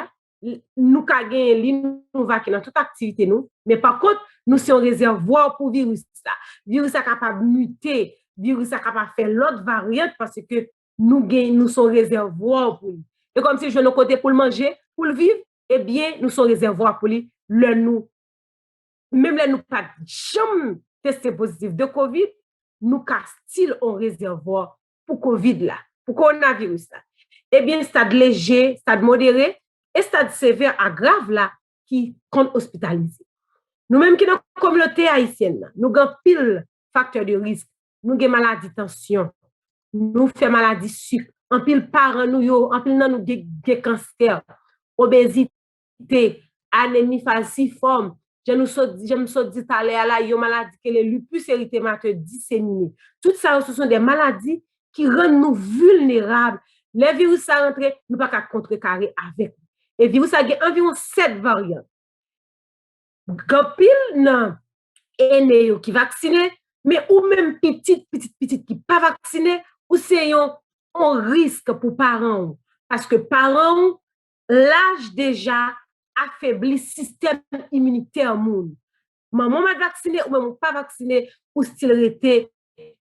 nous ka gagner li nous vaquer dans toute activité nous mais par contre nous c'est un réservoir pour virus ça. Virus ça capable muter, virus ça capable faire l'autre variante parce que nous sommes réservoir pour lui. Et comme si je nos côté pour le manger, pour le vivre, eh bien, nous sommes réservoirs pour lui. Le nous, même là, nous pas jamais testé positif de COVID, nous style en réservoir pour COVID là, pour coronavirus là. Eh bien, stade léger, stade modéré et stade sévère à grave là, qui compte hospitalisé. Nous-mêmes qui dans la communauté haïtienne, là, nous avons pile facteur de risque. Nous avons maladie de tension, nous faisons maladie sucre. En pile parents nous yo, en pile nan nous des cancer, obésité, anémie falciforme, je me suis dit tout à l'heure, il y a une maladie qui est le lupus érythémateux disséminé. Tout ça, ce sont des maladies qui rendent nous vulnérables. Les virus ça rentre, nous pas qu'à contrecarrer avec. Et virus ça a environ 7 variantes. Gapil nan aîné qui vacciné, mais ou même petite qui pas vacciné, ou c'est un risque pour parents. Parce que parents, l'âge déjà affaiblit le système immunitaire moun. Maman m'a vacciné ou maman pas vacciné, ou s'il était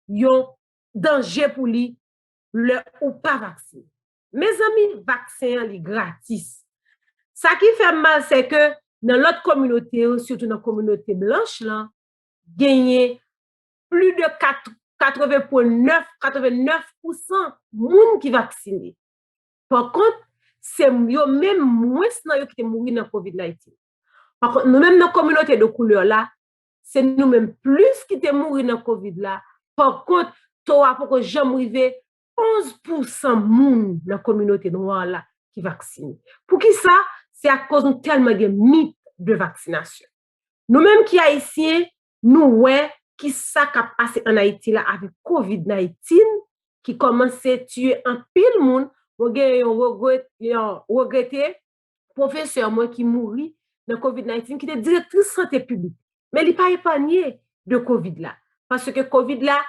un danger pour lui, le ou pas vacciné. Mes amis, vaccin est gratis. Ça qui fait mal, c'est que dans l'autre communauté, surtout dans la communauté blanche, là, gagné plus de 89% moun qui vacciné. Par contre, c'est même moins qui mourir dans COVID-19. Par contre, nous-mêmes dans la communauté de couleur là, c'est nous-mêmes plus qui te mourir dans COVID là. Par contre, toi, pour que j'aime arriver 11% moun dans la communauté noire là qui vaccinent. Pour qui ça? C'est à cause de tellement de mythes de vaccination. Nous-mêmes qui haïtiens, nous ouais qui ça qui a passé en Haïti là avec COVID-19 qui commence à tuer un pile monde. On a regretté professeur moi qui mourit de COVID-19 qui était directrice santé publique. Mais il n'est pas épargné de COVID là. Parce que COVID là,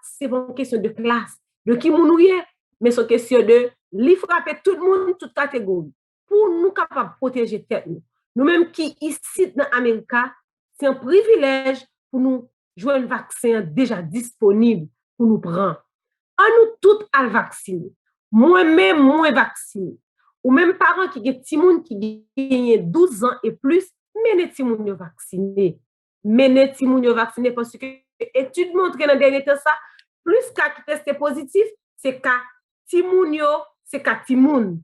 c'est pas une question de classe, de qui mourir, mais c'est une question de lui frapper tout le monde, toute catégorie. Pour nous capables de protéger tête nous. Nous-mêmes qui ici dans l'Amérique, c'est un privilège pour nous jouer un vaccin déjà disponible pour nous prendre. En nous tous à vacciner. Moi-même, moi vacciné. Ou même parents qui ont des petits qui gagnent 12 ans et plus, mais les petits gens vaccinés. Mais les petits gens vaccinés parce que l'étude montre dans le dernier temps ça, plus qu'à qui teste positif, c'est qu'à petits gens, c'est qu'à petits gens.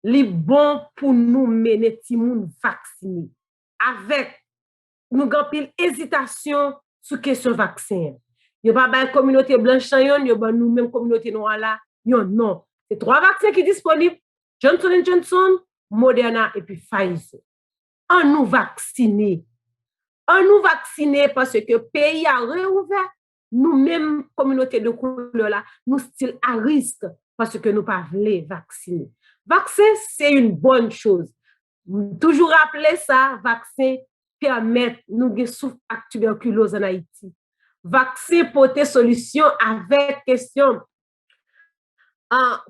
Les bon pour nous mener petits gens vaccinés. Avec nous avons hésitation sur question vaccin. Il n'y a pas de communauté blanche, il y a nous même communauté noire là. Non. C'est 3 vaccins qui sont disponibles. Johnson & Johnson, Moderna et puis Pfizer. On nous vacciner. Parce que le pays a réouvert. Nous-mêmes, communauté de couleur là, nous sommes à risque parce que nous ne pas voulons vacciner. Vaccin, c'est une bonne chose. Toujours rappeler ça, vaccin permet nous de souffrir à tuberculose en Haïti. Vaccin pour des solutions avec question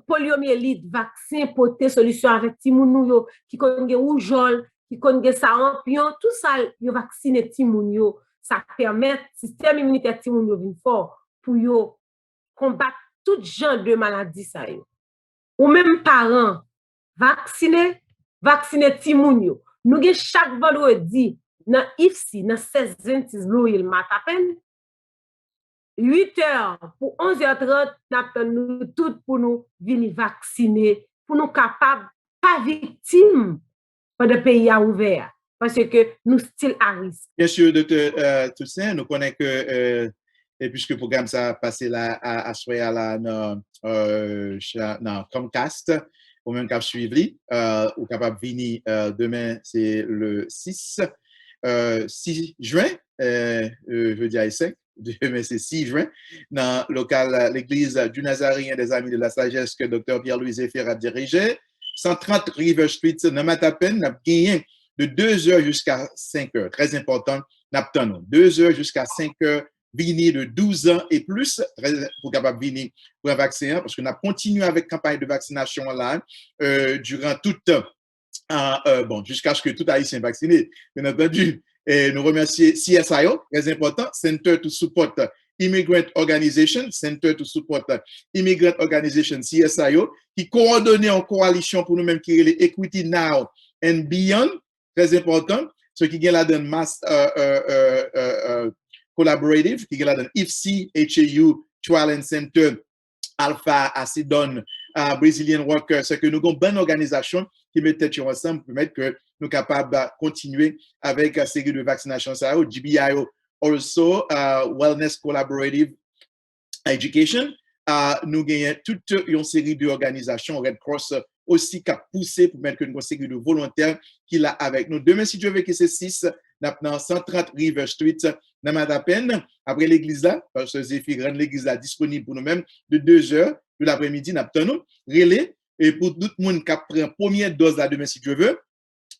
poliomyélite, vaccin pour des solutions avec timounouyo qui connaît rougeole, qui connaît sarampion, tout ça, yo vacciner timounyo, ça permet le système immunitaire timounyo vin fort pour yo combattre tout genre de maladies ça yo. Ou même parents vacciner timounyo. Nous gen chaque vendredi dans IFSI, dans 16-26 Louis matin 8h pour 11h30, nous tous pour nous venir vacciner, pour nous capables, pas victimes, quand le pays a ouvert, parce que nous sommes à risque. Bien sûr, Dr. Toussaint, nous connaissons que, et puisque le programme ça a passé là à soir là dans Comcast, ou même cap suivi, ou capable venir demain, c'est le 6 juin, jeudi à 5. Demain, c'est 6 juin, dans le local l'église du Nazaréen des Amis de la Sagesse que Dr. Pierre-Louis Zéphir a dirigé. 130 River Street, dans Matapen, nous avons gagné de 2h jusqu'à 5h. Très important, nous avons 2h jusqu'à 5h, venir de 12 ans et plus, pour capable venir pour un vaccin, parce que nous avons continué avec la campagne de vaccination là, durant tout jusqu'à ce que tout Haïtien vacciné, bien entendu. Et nous remercions CSIO, très important, Center to Support Immigrant Organization, CSIO, qui coordonne en coalition pour nous-mêmes qui est les Equity Now and Beyond, très important, ce qui est là dans Mass Collaborative, qui est là dans IFSI, HAU, Trial Center, Alpha, Acidon, Brazilian Workers, c'est que nous avons une bonne organisation qui met tête ensemble pour permettre que nous sommes capables de continuer avec la série de vaccinations. GBIO, also Wellness Collaborative Education. Nous gagnons toute une série d'organisations, Red Cross aussi qui a poussé pour mettre une série de volontaires qui l'a avec nous. Demain, si Dieu veut que c'est 6, dans 130 River Street, dans Matapen, après l'église là, parce que Zéphyr rend l'église là disponible pour nous-mêmes de 2h de l'après-midi, nous relais, et pour tout le monde qui prend première dose là demain, si Dieu veut,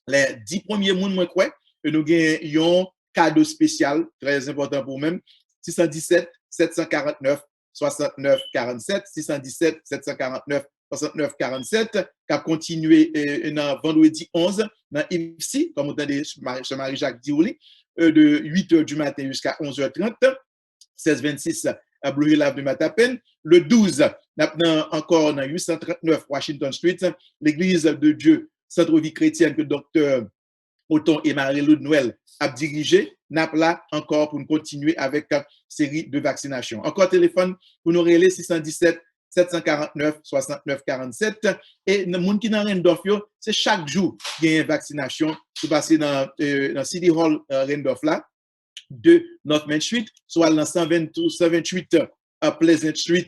les 10 premiers mois, moi, quoi, nous avons un cadeau spécial, très important pour nous-mêmes, 617 749 69 47, 617 749 69 47, qui a continué dans vendredi 11 dans IFSI, comme vous entendez, ce Marie-Jacques Diouli, de 8h du matin jusqu'à 11h30, 1626 à Blue Hill Avenue Matapen. Le 12, encore dans 839 Washington Street, l'église de Dieu, Centre-Vie chrétienne que Dr. Othon et Marie-Lou de Noël a dirigé, n'a là encore pour nous continuer avec une série de vaccinations. Encore téléphone pour nous relayer 617 749 69 47 et le monde qui dans Randolph, c'est chaque jour qu'il y a une vaccination. Vous passez dans City Hall Randolph là, de North Main Street, soit dans 128 Pleasant Street,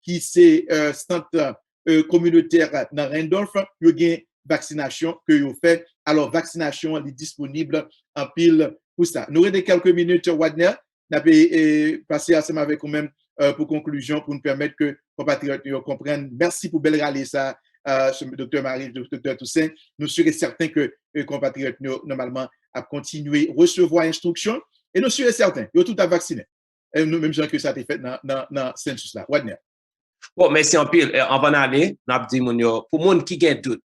qui c'est centre communautaire dans Randolph, il y a une vaccination que vous faites. Alors, vaccination est disponible en pile pour ça. Nous avons quelques minutes, Wadner, nous avons passé ensemble avec vous-même pour conclusion, pour nous permettre que les compatriotes comprennent. Merci pour bel râler ça, Dr. Marie, Dr. Toussaint. Nous sommes certains que les compatriotes, normalement, à continuer à recevoir instruction. Et nous sommes certains, ils ont tout à vacciner. Et nous, même gens que ça a été fait dans le census là. Wadner. Bon, merci en pile. En bonne année, nous avons dit, pour les gens qui ont doute,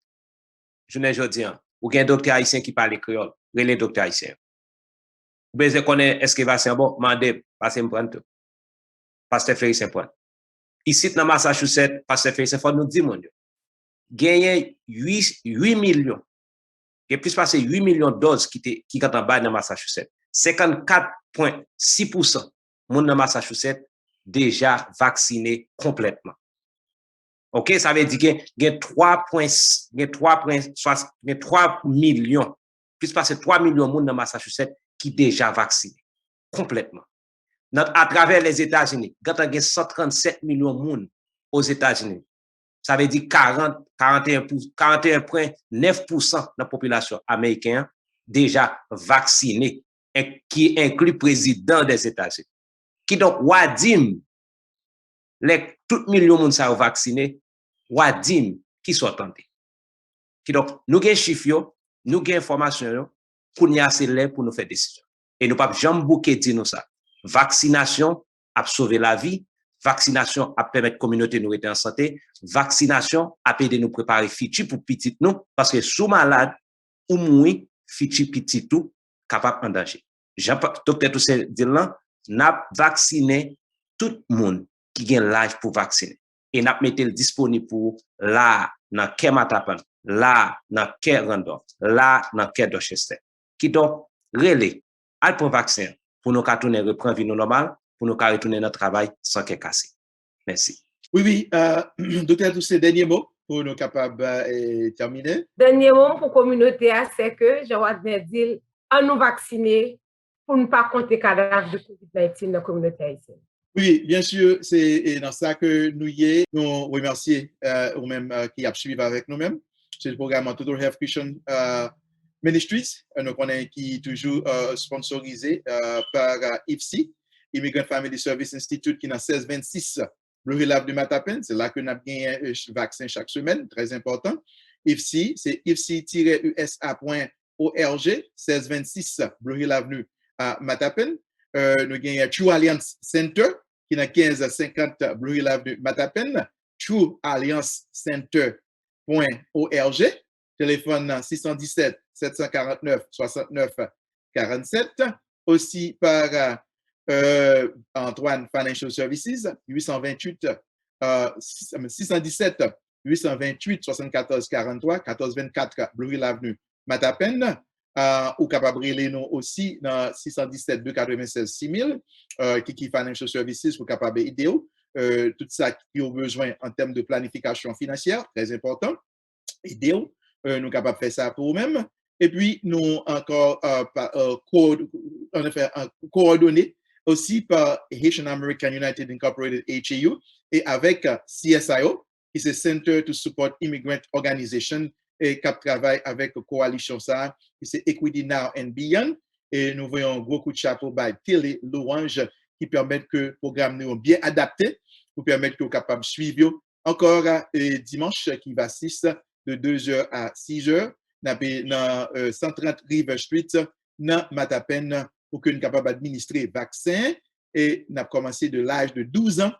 je ne dis pas, ou un docteur haïtien qui parle créole, relais docteur haïtien. Vous besoin connaître est-ce que vaccin bon, mandez, passez me prendre tout. Pasteur Ferry Saint-Paul. Ici dans Massachusetts, Pasteur Ferry Saint-Paul nous dit mon Dieu. Gagné 8 millions. Il y a plus passé 8 millions de doses qui sont en bas dans Massachusetts. 54,6% monde dans Massachusetts déjà vacciné complètement. OK, ça veut dire qu'il y a 3 millions, plus passer 3 millions de monde dans Massachusetts qui déjà vacciné complètement. À travers les États-Unis, il y a 137 millions de monde aux États-Unis. Ça veut dire 41,9% de la population américaine déjà vaccinée, qui inclut le président des États-Unis. Qui donc, Wadim, tout million de monde sont vaccinés, Wadim, qui sont tentés. Qui donc, nous avons des chiffres, nous avons des informations, pour nous accélérer pour nous faire des décisions. Et nous ne pouvons jamais bouquer dire nous ça. Vaccination a sauvé la vie, vaccination a permis la communauté de nous être en santé, vaccination a permis de nous préparer futur pour petit nous, parce que sous malade, ou mourir, futur petit tout, capable en danger. Docteur Toussaint dit là, n'a vacciné tout le monde qui a l'âge pour vacciner. Et n'a mis disponible pour là, dans Care Matapan, là, dans Care Randolph, là, dans Care Dorchester. Qui donc, relais, al pour vaccin, pour nous retourner reprendre vie normale, pour nous retourner notre travail sans qu'elle casse. Merci. Oui, docteur Toussaint, dernier mot pour nous capables de terminer. Dernier mot pour la communauté, c'est que je vais dire, à nous vacciner pour ne pas compter cadavres de COVID-19 dans la communauté haïtienne. Oui, bien sûr, c'est dans ça que nous y est. Nous remercions vous-même qui a suivi avec nous-mêmes. C'est le programme Total Health Christian Ministries, nous connaissons qui est toujours sponsorisé par IFSI, Immigrant Family Service Institute, qui est dans 1626 Blue Hill Avenue Matapen. C'est là que nous avons un vaccin chaque semaine, très important. IFSI, c'est ifsi-usa.org, 1626 Blue Hill Avenue à Matapen. Nous avons True Alliance Center, qui est dans 1550 Blue Hill Avenue Matapen, truealliancecenter.org, téléphone 617 749 69 47, aussi par Antoine Financial Services, 617 828 74 43, 1424 Blue Hill Avenue Matapen, ou capable de nous aussi dans 617 296 6000, qui Financial Services pour capable d'aider tout ça qui ont besoin en termes de planification financière, très important, aider nous capables de faire ça pour nous-mêmes. Et puis, nous encore coordonnés aussi par Haitian American United Incorporated, HAU, et avec CSIO, qui c'est Center to Support Immigrant Organization et qui travaille avec coalition ça, qui c'est Equity Now and Beyond. Et nous voyons un gros coup de chapeau by Télé Louange qui permet que le programme nous bien adapté pour permettre que vous capable de suivre. Encore dimanche qui va 6 de 2h à 6h dans 130 River Street dans Matapen pour que nous capable d'administrer vaccin et nous avons commencé de l'âge de 12 ans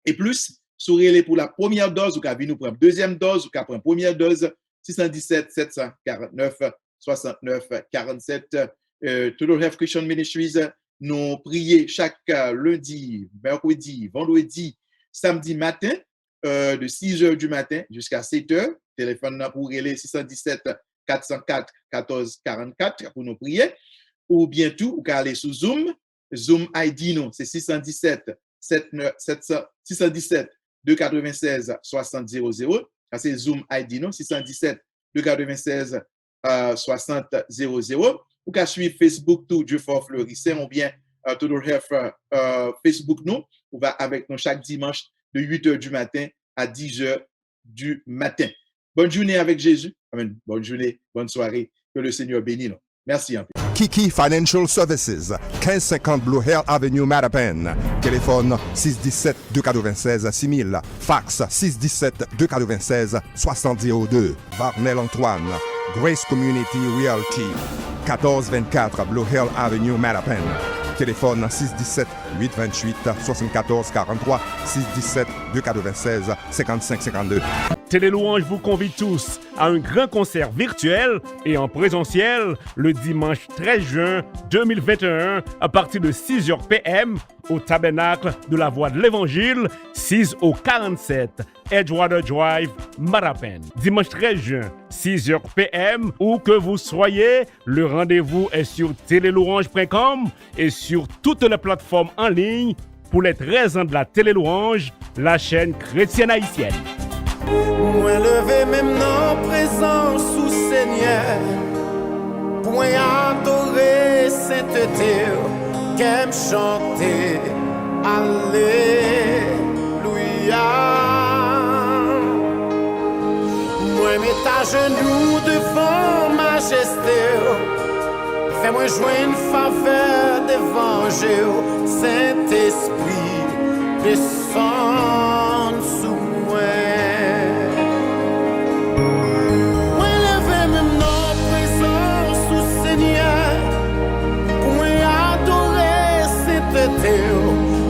et plus. Souriez pour la première dose, ou qu'à nous prendre deuxième dose, ou qu'à prendre première dose 617 749 69 47. Total Health Christian Ministries, nous prions chaque lundi, mercredi, vendredi, samedi matin, de 6h du matin jusqu'à 7h. Téléphone pour relais 617 404 14 44 pour nous prier. Ou bientôt, vous pouvez aller sur Zoom. Zoom ID, non, c'est 617 296 60 00. C'est Zoom ID, non, 617 296 60 00. Ou qu'à suivre Facebook tout Dieu fort fleurissant ou bien Total Health Facebook nous. On va avec nous chaque dimanche de 8h du matin à 10h du matin. Bonne journée avec Jésus. Amen. Bonne journée, bonne soirée. Que le Seigneur bénisse nous. Merci un peu. Kiki Financial Services, 1550 Blue Hill Avenue, Mattapan. Téléphone 617-296-6000. Fax 617-296-6002. Varnel Antoine. Grace Community Realty, 1424 Blue Hill Avenue, Mattapan. Téléphone 617-828-7443, 617-296-5552. Télé Louange vous convie tous à un grand concert virtuel et en présentiel le dimanche 13 juin 2021 à partir de 6h p.m. au Tabernacle de la Voix de l'Évangile, 6 au 47 Edgewater Drive, Mattapan. Dimanche 13 juin, 6h p.m. Où que vous soyez, le rendez-vous est sur télélouange.com et sur toutes les plateformes en ligne pour les 13 ans de la Télé Louange, la chaîne chrétienne haïtienne. Moi levé même dans présence sous Seigneur, point adorer sainteté, qu'aime chanter Alléluia. Moi mets à genoux devant majesté, fais-moi jouer une faveur d'évangile, Saint-Esprit descend sous moi.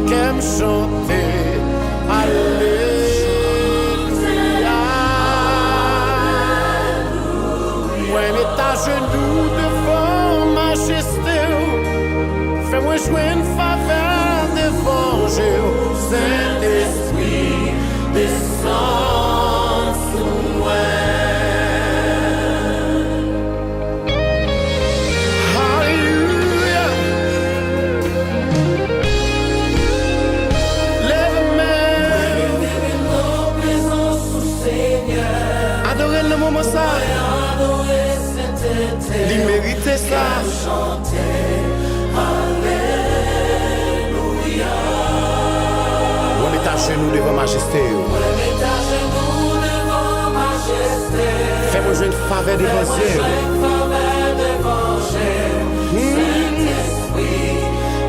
Qu'aime chanter Alléluia. Ouais, mets à genoux devant majesté, fais-moi jouer une faveur d'évangile, Saint-Esprit descend sous moi. Il méritait ça. Chanter Alléluia. On est à genoux devant majesté. Fais-moi jouer une faveur d'évangile. Saint-Esprit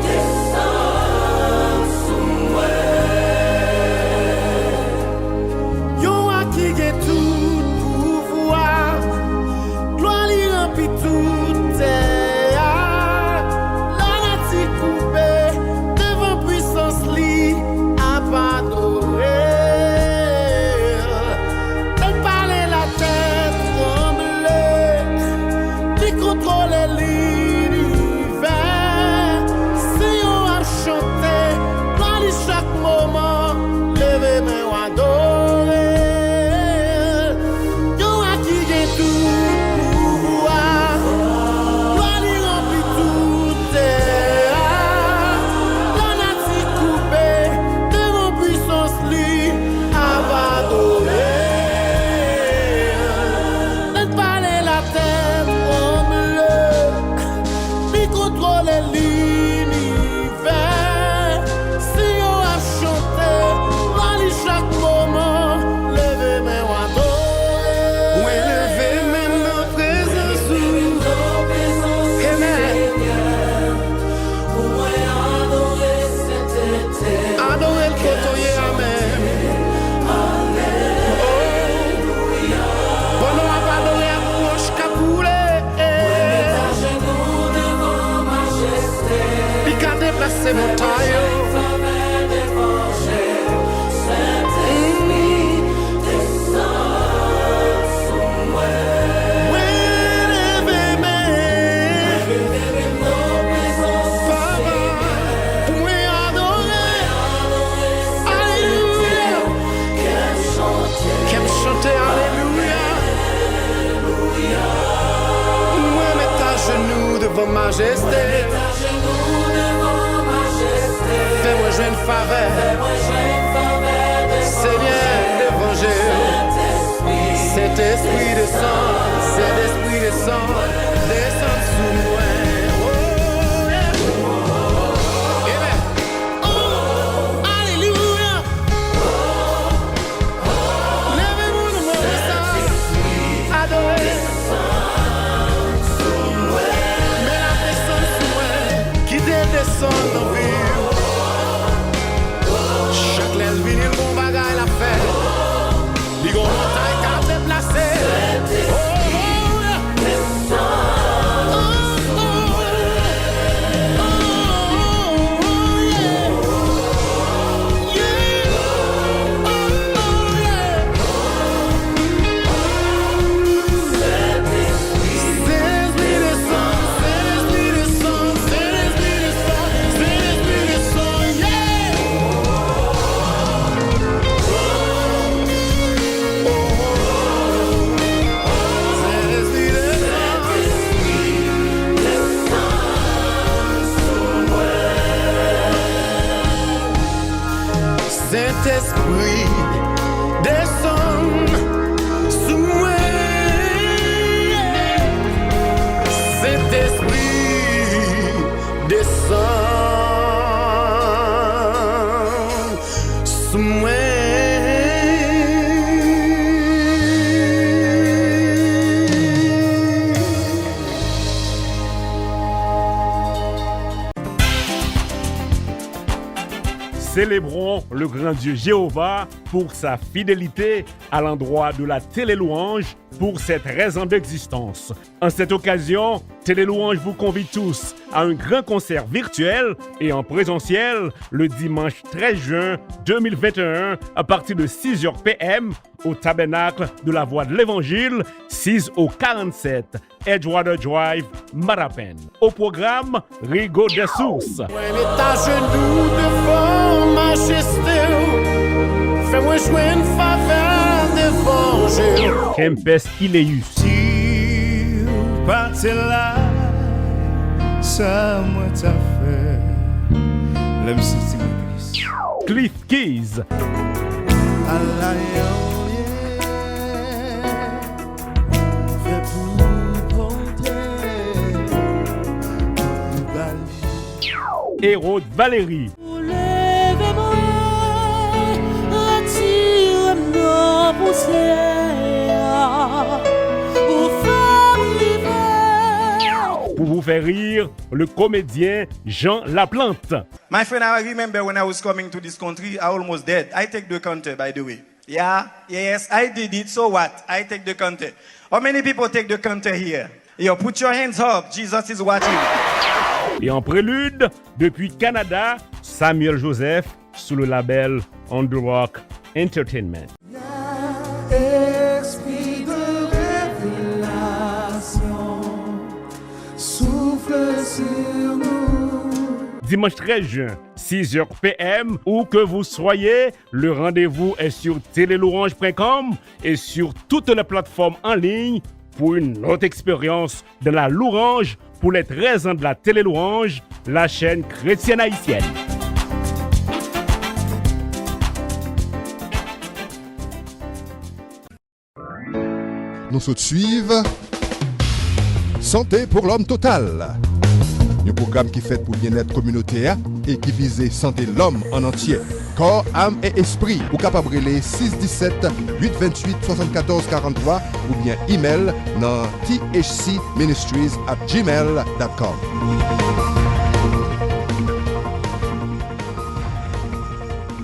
descend sous moi. Yo a qui est tout pouvoir. Puis tout est la nature coupée devant puissance li à pas adorer. Elle parlait la tête tremblée, devant majesté. Fais-moi jouer une faveur. Seigneur l'évangile. Cet esprit descend, cet esprit descend, descend sous moi. Chaque laisse vinyle, bon bagaille la fait. Li gon montagne qu'a déplacé. Saint-Esprit, descend sous moi. Saint-Esprit, descend sous moi. Célébrons le grand Dieu Jéhovah pour sa fidélité à l'endroit de la télélouange pour cette raison d'existence. En cette occasion, Télélouange vous convie tous à un grand concert virtuel et en présentiel le dimanche 13 juin 2021 à partir de 6h p.m. au Tabernacle de la Voix de l'Évangile, 6 au 47 Edgewater Drive, Marapen. Au programme, Rigo des Sources. When est à genoux devant majesté, fais-moi jouer une faveur d'évangile. Kempes Ileus. Si ou parti là, ça moi t'a fait. L'homme si Christ. Cliff Keys. Hérode Valérie. Lève-moi, retire-moi poussière, ou femme l'hiver. Pour vous faire rire, le comédien Jean Laplante. My friend, I remember when I was coming to this country, I almost dead. I take the counter, by the way. Yeah, yes, I did it. So what? I take the counter. How many people take the counter here? Yo, put your hands up. Jesus is watching. Et en prélude, depuis Canada, Samuel Joseph sous le label On The Rock Entertainment. Esprit de révélation, souffle sur nous. Dimanche 13 juin, 6h p.m. Où que vous soyez, le rendez-vous est sur télélouange.com et sur toutes les plateformes en ligne pour une autre expérience de la louange pour les 13 ans de la télélouange, la chaîne chrétienne haïtienne. Nous se suivons Santé pour l'homme total. Un programme qui fait pour bien-être communautaire et qui vise santé l'homme en entier. Corps, âme et esprit. Ou capable de 617 828 74 43 ou bien email dans thcministries@gmail.com.